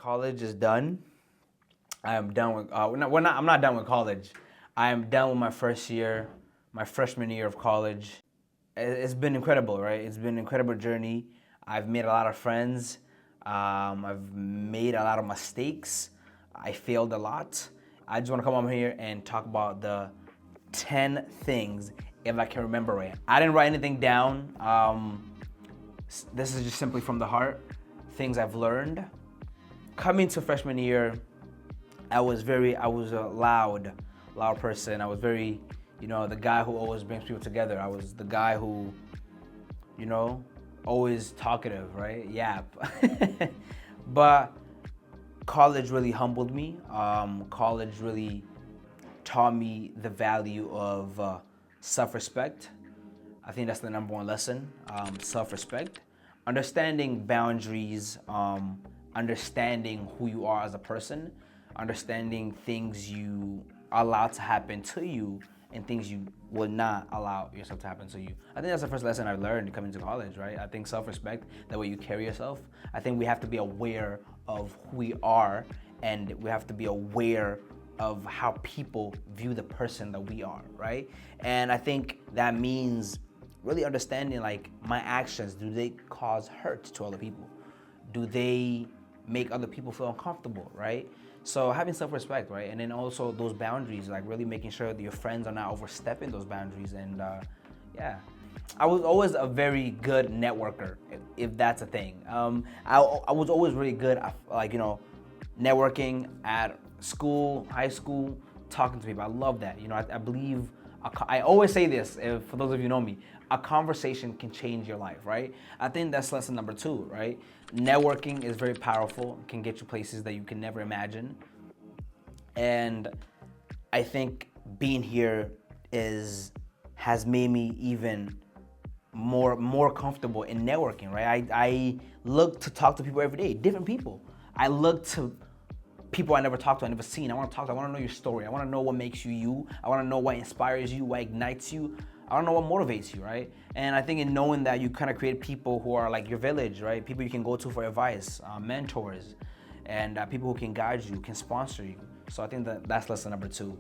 college is done. I am done with. I'm not done with college. I am done with my first year, my freshman year of college. It's been incredible, right? It's been an incredible journey. I've made a lot of friends. I've made a lot of mistakes. I failed a lot. I just want to come over here and talk about the 10 things, if I can remember right. I didn't write anything down. This is just simply from the heart. Things I've learned. Coming to freshman year, I was a loud person. I was very, the guy who always brings people together. I was the guy who, always talkative, right? Yap. But college really humbled me. College really taught me the value of self-respect. I think that's the number one lesson, self-respect. Understanding boundaries, understanding who you are as a person, understanding things you allow to happen to you and things you will not allow yourself to happen to you. I think that's the first lesson I learned coming to college, right? I think self-respect, the way you carry yourself. I think we have to be aware of who we are, and we have to be aware of how people view the person that we are, right? And I think that means really understanding, like, my actions, do they cause hurt to other people? Do they make other people feel uncomfortable, right? So having self-respect, right? And then also those boundaries, like really making sure that your friends are not overstepping those boundaries. And yeah, I was always a very good networker, if that's a thing. I was always really good at, networking at school, high school, talking to people. I love that. I believe, I always say this, for those of you who know me, a conversation can change your life, right? I think that's lesson number 2, right? Networking is very powerful, can get you places that you can never imagine. And I think being here has made me even more comfortable in networking, right? I look to talk to people every day, different people. I look to people I never talked to, I never seen. I want to know your story. I want to know what makes you you. I want to know what inspires you, what ignites you. I don't know what motivates you, right? And I think in knowing that, you kind of create people who are like your village, right? People you can go to for advice, mentors, and people who can guide you, can sponsor you. So I think that's lesson number 2.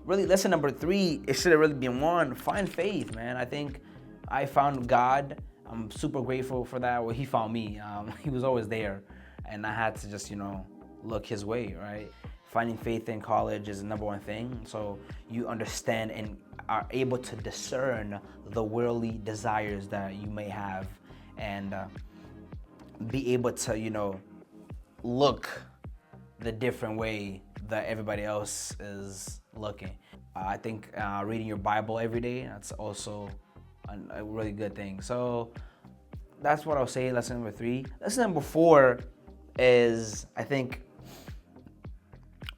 Really, lesson number 3, it should have really been 1, find faith, man. I think I found God. I'm super grateful for that. Well, he found me. He was always there, and I had to just, look his way, right? Finding faith in college is the number 1 thing. So you understand and are able to discern the worldly desires that you may have, and be able to, look the different way that everybody else is looking. I think reading your Bible every day, that's also a really good thing. So that's what I'll say, lesson number 3. Lesson number 4 is, I think,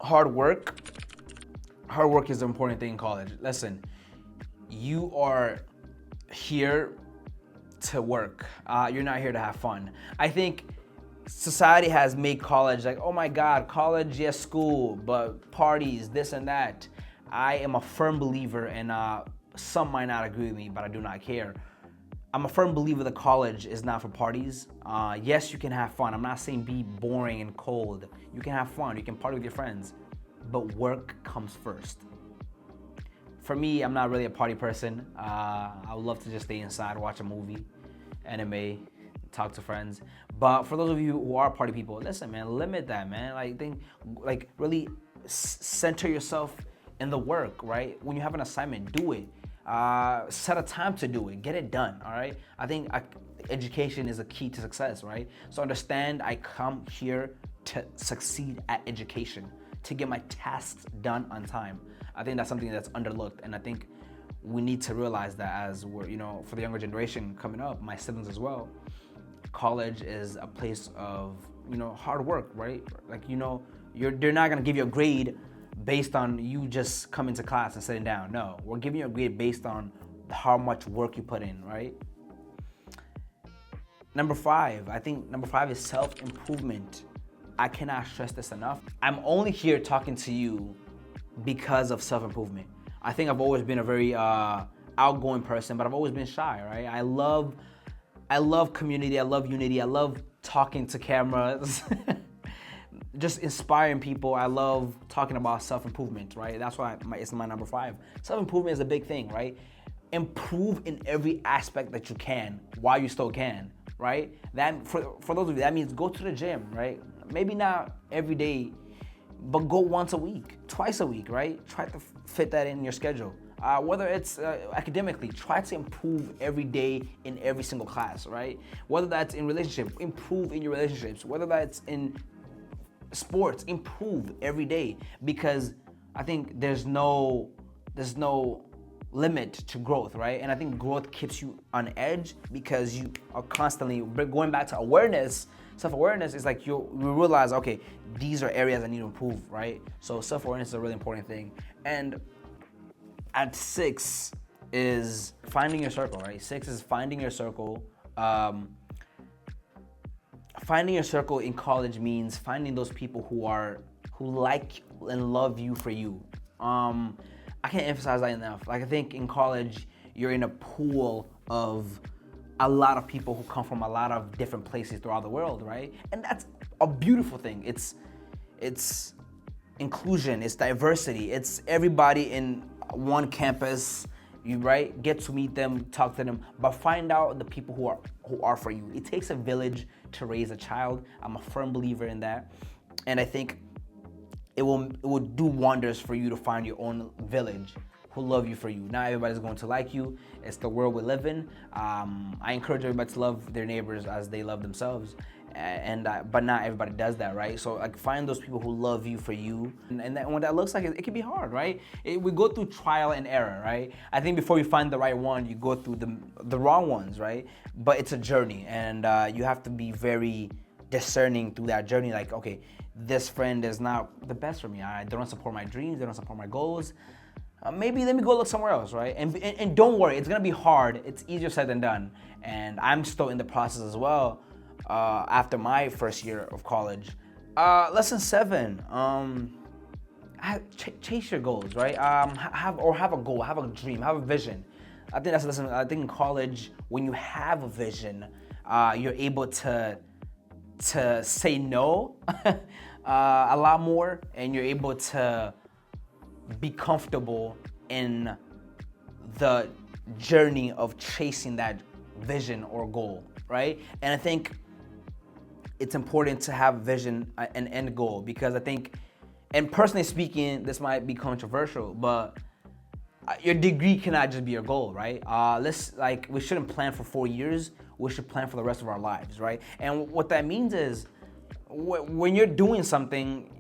hard work. Hard work is the important thing in college. Listen, you are here to work. You're not here to have fun. I think society has made college like, oh my God, college, yes, school, but parties, this and that. I am a firm believer, and some might not agree with me, but I do not care. I'm a firm believer that college is not for parties. Yes, you can have fun. I'm not saying be boring and cold. You can have fun. You can party with your friends, but work comes first. For me, I'm not really a party person. I would love to just stay inside, watch a movie, anime, talk to friends. But for those of you who are party people, listen, man, limit that, man. Really center yourself in the work, right? When you have an assignment, do it. Set a time to do it. Get it done, all right? I think education is a key to success, right? So understand, I come here to succeed at education, to get my tasks done on time. I think that's something that's underlooked, and I think we need to realize that as we're, for the younger generation coming up, my siblings as well, college is a place of, hard work, right? They're not gonna give you a grade based on you just coming to class and sitting down. No, we're giving you a grade based on how much work you put in, right? Number 5, I think number 5 is self-improvement. I cannot stress this enough. I'm only here talking to you because of self-improvement. I think I've always been a very outgoing person, but I've always been shy, right? I love community, I love unity, I love talking to cameras. just inspiring people. I love talking about self-improvement, right? That's why it's my number 5. Self-improvement is a big thing, right? Improve in every aspect that you can while you still can, right? That for those of you, that means go to the gym, right? Maybe not every day, but go once a week, twice a week, right? Try to fit that in your schedule. Whether it's academically, try to improve every day in every single class, right? Whether that's in relationships, improve in your relationships. Whether that's in sports, improve every day, because I think there's no limit to growth, right? And I think growth keeps you on edge because you are constantly going back to awareness. Self-awareness is like you realize, okay, these are areas I need to improve, right? So self-awareness is a really important thing. And at 6 is finding your circle, right? 6 is finding your circle. Finding your circle in college means finding those people who like and love you for you. I can't emphasize that enough. Like, I think in college, you're in a pool of a lot of people who come from a lot of different places throughout the world, right? And that's a beautiful thing. It's inclusion, it's diversity, it's everybody in one campus. You get to meet them, talk to them, but find out the people who are for you. It takes a village to raise a child. I'm a firm believer in that, and I think it will do wonders for you to find your own village who love you for you. Not everybody's going to like you. It's the world we live in. I encourage everybody to love their neighbors as they love themselves, but not everybody does that, right? So like, find those people who love you for you, and when that looks like it can be hard, right? We go through trial and error, right? I think before you find the right one, you go through the wrong ones, right? But it's a journey, and you have to be very discerning through that journey. Like, okay, this friend is not the best for me. They don't support my dreams. They don't support my goals. Maybe let me go look somewhere else, right? And don't worry, it's gonna be hard. It's easier said than done. And I'm still in the process as well. After my first year of college. Lesson 7, chase your goals, right? Have a goal, have a dream, have a vision. I think that's a lesson. I think in college, when you have a vision, you're able to say no a lot more, and you're able to be comfortable in the journey of chasing that vision or goal, right? And I think it's important to have vision, an end goal, because I think, and personally speaking, this might be controversial, but your degree cannot just be your goal, right? We shouldn't plan for 4 years. We should plan for the rest of our lives, right? And what that means is, when you're doing something,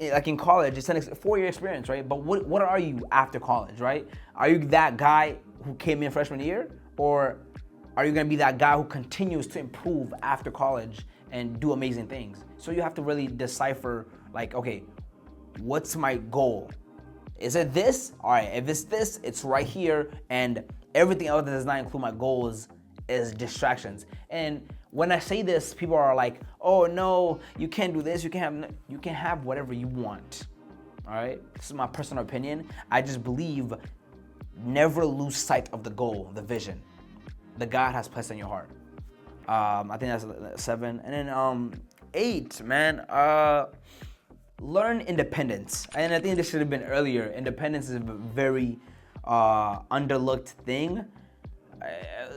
like in college, it's a 4-year experience, right? But what are you after college, right? Are you that guy who came in freshman year, or are you gonna be that guy who continues to improve after college and do amazing things? So you have to really decipher, like, okay, what's my goal? Is it this? All right, if it's this, it's right here, and everything else that does not include my goals is distractions. And when I say this, people are like, oh no, you can't do this, you can have whatever you want. All right, this is my personal opinion. I just believe never lose sight of the goal, the vision that God has placed in your heart. I think that's 7. And then 8, man, learn independence. And I think this should have been earlier. Independence is a very underlooked thing,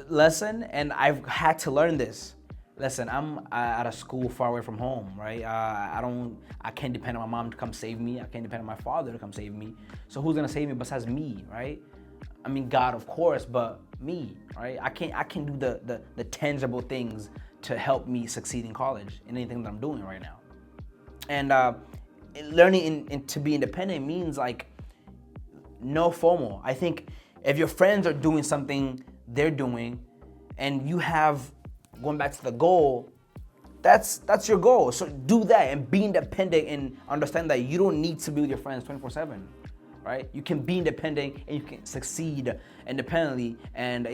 lesson, and I've had to learn this. Listen, I'm at a school far away from home, right? I can't depend on my mom to come save me. I can't depend on my father to come save me. So who's gonna save me besides me, right? I mean, God, of course, but me, right? I can't do the tangible things to help me succeed in college, in anything that I'm doing right now. And learning to be independent means, like, no FOMO. I think if your friends are doing something they're doing, and you have, going back to the goal, that's your goal. So do that and be independent, and understand that you don't need to be with your friends 24/7, right? You can be independent and you can succeed independently. And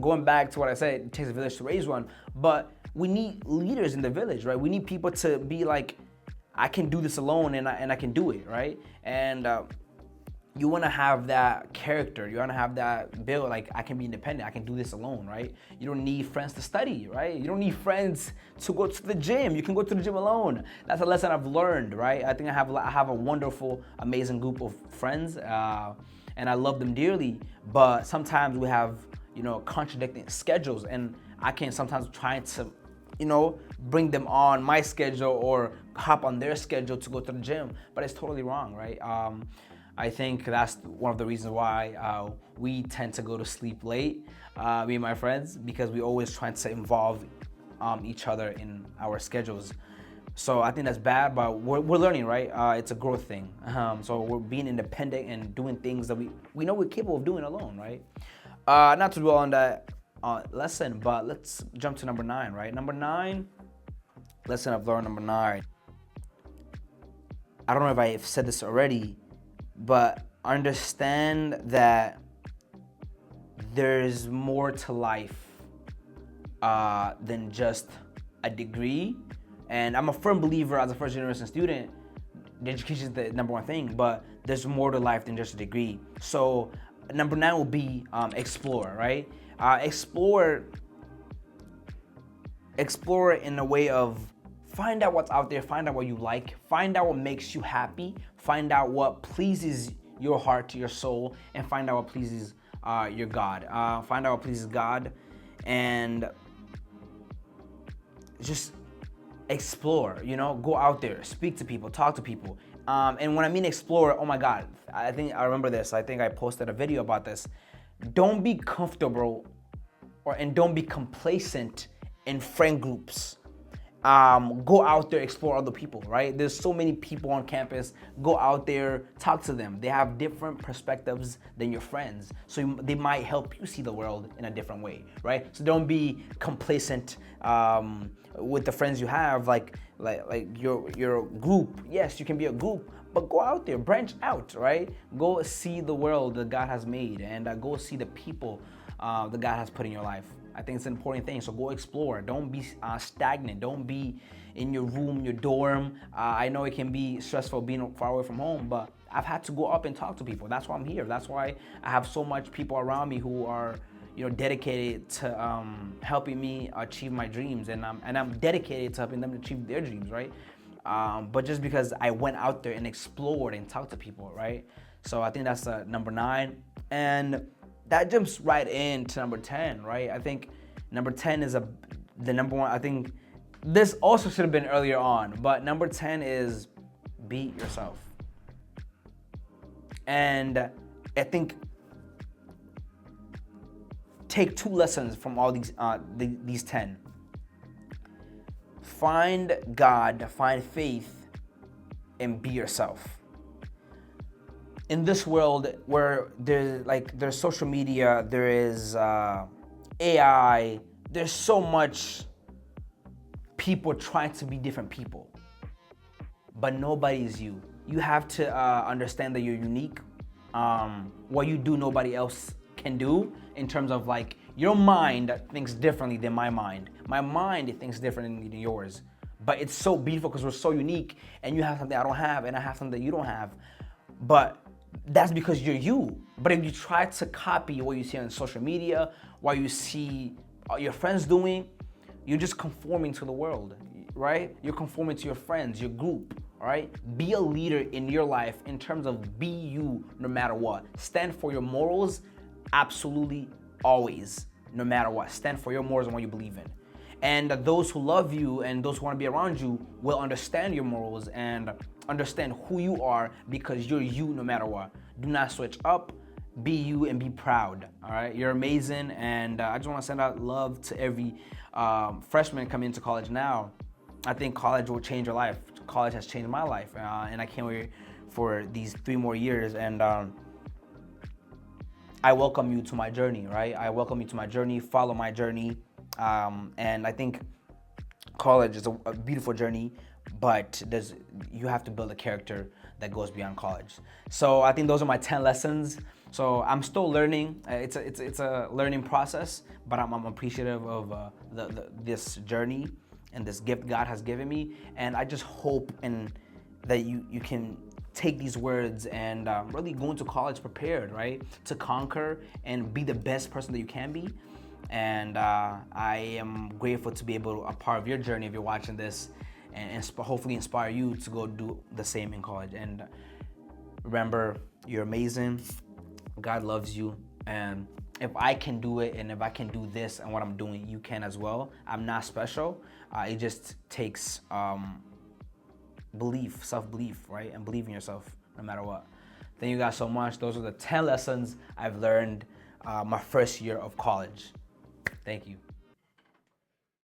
going back to what I said, it takes a village to raise one, but we need leaders in the village, right? We need people to be like, I can do this alone, and I can do it, right? And you want to have that character. You want to have that build. Like, I can be independent. I can do this alone, right? You don't need friends to study, right? You don't need friends to go to the gym. You can go to the gym alone. That's a lesson I've learned, right? I think I have a wonderful, amazing group of friends, and I love them dearly. But sometimes we have, contradicting schedules, and I can sometimes try to, bring them on my schedule or hop on their schedule to go to the gym. But it's totally wrong, right? I think that's one of the reasons why we tend to go to sleep late, me and my friends, because we always try to involve each other in our schedules. So I think that's bad, but we're learning, right? It's a growth thing. So we're being independent and doing things that we know we're capable of doing alone, right? Not to dwell on that lesson, but let's jump to number 9, right? Number 9, lesson I've learned, number 9. I don't know if I've said this already, but understand that there's more to life than just a degree. And I'm a firm believer as a first generation student, the education is the number one thing, but there's more to life than just a degree. So number 9 will be explore, right? Explore in a way of find out what's out there, find out what you like, find out what makes you happy, find out what pleases your heart, your soul, and find out what pleases your God. Find out what pleases God, and just explore, go out there, speak to people, talk to people. And when I mean explore, oh my God, I think I remember this. I think I posted a video about this. Don't be comfortable and don't be complacent in friend groups. Go out there, explore other people, right? There's so many people on campus. Go out there, talk to them. They have different perspectives than your friends. So they might help you see the world in a different way, right? So don't be complacent with the friends you have, like your group. Yes, you can be a group, but go out there, branch out, right? Go see the world that God has made, and go see the people that God has put in your life. I think it's an important thing. So go explore. Don't be stagnant. Don't be in your room, your dorm. I know it can be stressful being far away from home, but I've had to go up and talk to people. That's why I'm here. That's why I have so much people around me who are, dedicated to helping me achieve my dreams, and I'm dedicated to helping them achieve their dreams, right? But just because I went out there and explored and talked to people, right? So I think that's number 9, and that jumps right into number 10, right? I think number 10 is the number one. I think this also should have been earlier on, but number 10 is be yourself. And I think take 2 lessons from all these 10. Find God, find faith, and be yourself. In this world where there's social media, there is AI, there's so much people trying to be different people, but nobody's you. You have to understand that you're unique. What you do, nobody else can do, in terms of your mind thinks differently than my mind. My mind thinks differently than yours, but it's so beautiful because we're so unique, and you have something I don't have, and I have something that you don't have. But that's because you're you. But if you try to copy what you see on social media, what you see your friends doing, you're just conforming to the world, right? You're conforming to your friends, your group, all right? Be a leader in your life in terms of be you no matter what. Stand for your morals, absolutely, always, no matter what. Stand for your morals and what you believe in. And those who love you and those who want to be around you will understand your morals and understand who you are, because you're you no matter what. Do not switch up. Be you and be proud. All right, you're amazing, and I just want to send out love to every freshman coming into college now. I think college will change your life. College has changed my life, and I can't wait for these 3 more years. And I welcome you to my journey. Right, I welcome you to my journey. Follow my journey. And I think college is a beautiful journey, but you have to build a character that goes beyond college. So I think those are my 10 lessons. So I'm still learning. It's a learning process, but I'm appreciative of this journey and this gift God has given me. And I just hope that you can take these words and really go into college prepared, right? To conquer and be the best person that you can be. And I am grateful to be able to a part of your journey if you're watching this, and hopefully inspire you to go do the same in college. And remember, you're amazing. God loves you. And if I can do it, and if I can do this and what I'm doing, you can as well. I'm not special. It just takes belief, self-belief, right? And believe in yourself no matter what. Thank you guys so much. Those are the 10 lessons I've learned my first year of college. Thank you.